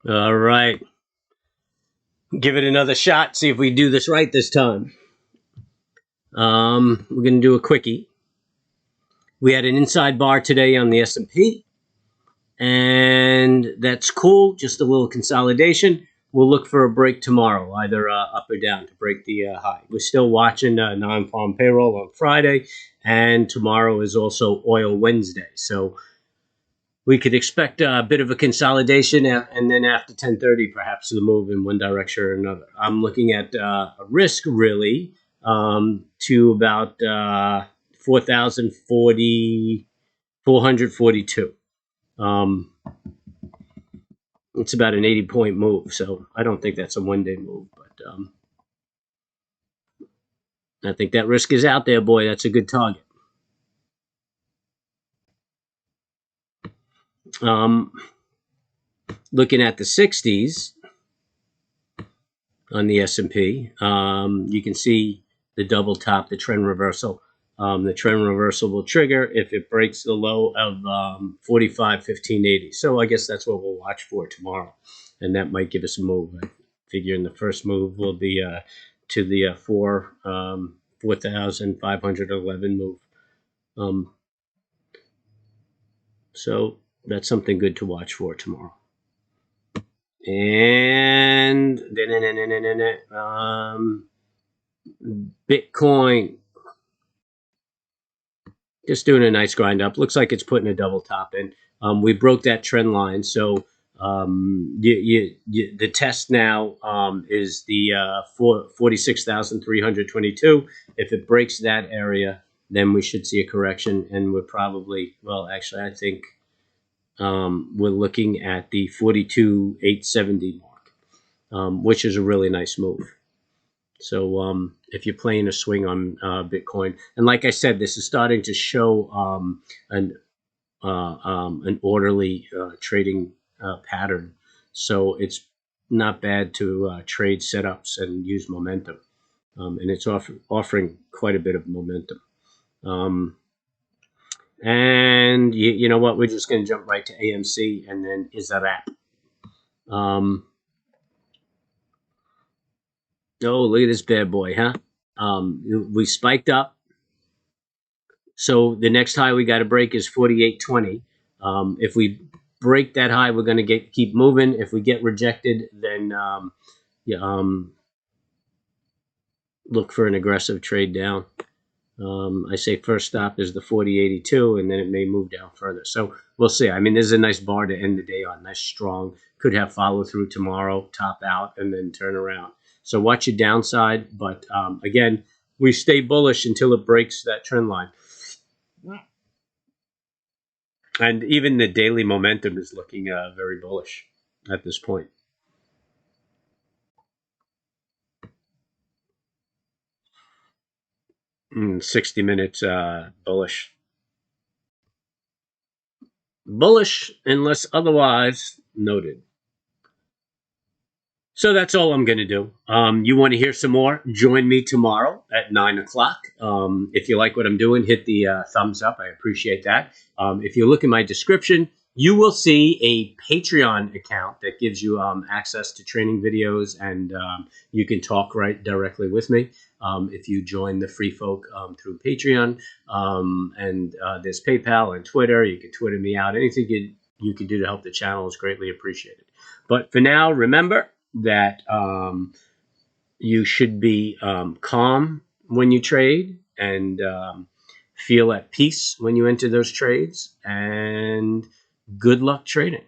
All right. Give it another shot. See if we do this right this time. We're going to do a quickie. We had an inside bar today on the S&P, and that's cool. Just a little consolidation. We'll look for a break tomorrow, either up or down to break the high. We're still watching non-farm payroll on Friday, and tomorrow is also Oil Wednesday. So we could expect a bit of a consolidation, and then after 10:30, perhaps the move in one direction or another. I'm looking at a risk, really, to about 4,442. It's about an 80-point move, so I don't think that's a one-day move, but I think that risk is out there, boy. That's a good target. Looking at the 60s on the S&P, you can see the double top, the trend reversal. The trend reversal will trigger if it breaks the low of 45.1580. So I guess that's what we'll watch for tomorrow, and that might give us a move. I figure in the first move will be to the 4,511 move. So that's something good to watch for tomorrow. And Bitcoin just doing a nice grind up. Looks like it's putting a double top in. We broke that trend line, so the test now is the 46,322. If it breaks that area, then we should see a correction, and we're probably, well, actually, I think we're looking at the 42,870 mark, which is a really nice move. So if you're playing a swing on Bitcoin, and like I said, this is starting to show an orderly trading pattern. So it's not bad to trade setups and use momentum, and it's offering quite a bit of momentum. And you know what? We're just going to jump right to AMC, and then is a wrap. Oh, look at this bad boy, huh? We spiked up. So the next high we got to break is 48.20. If we break that high, we're going to keep moving. If we get rejected, then look for an aggressive trade down. I say first stop is the 40.82, and then it may move down further. So we'll see. I mean, this is a nice bar to end the day on. Nice, strong. Could have follow through tomorrow, top out, and then turn around. So watch your downside. But again, we stay bullish until it breaks that trend line. And even the daily momentum is looking very bullish at this point. Mm, 60 minutes bullish. Bullish unless otherwise noted. So that's all I'm going to do. You want to hear some more? Join me tomorrow at 9 o'clock. If you like what I'm doing, hit the thumbs up. I appreciate that. If you look in my description, you will see a Patreon account that gives you access to training videos, and you can talk directly with me if you join the free folk through Patreon. And there's PayPal and Twitter. You can Twitter me out. Anything you can do to help the channel is greatly appreciated. But for now, remember that you should be calm when you trade, and feel at peace when you enter those trades, and good luck trading.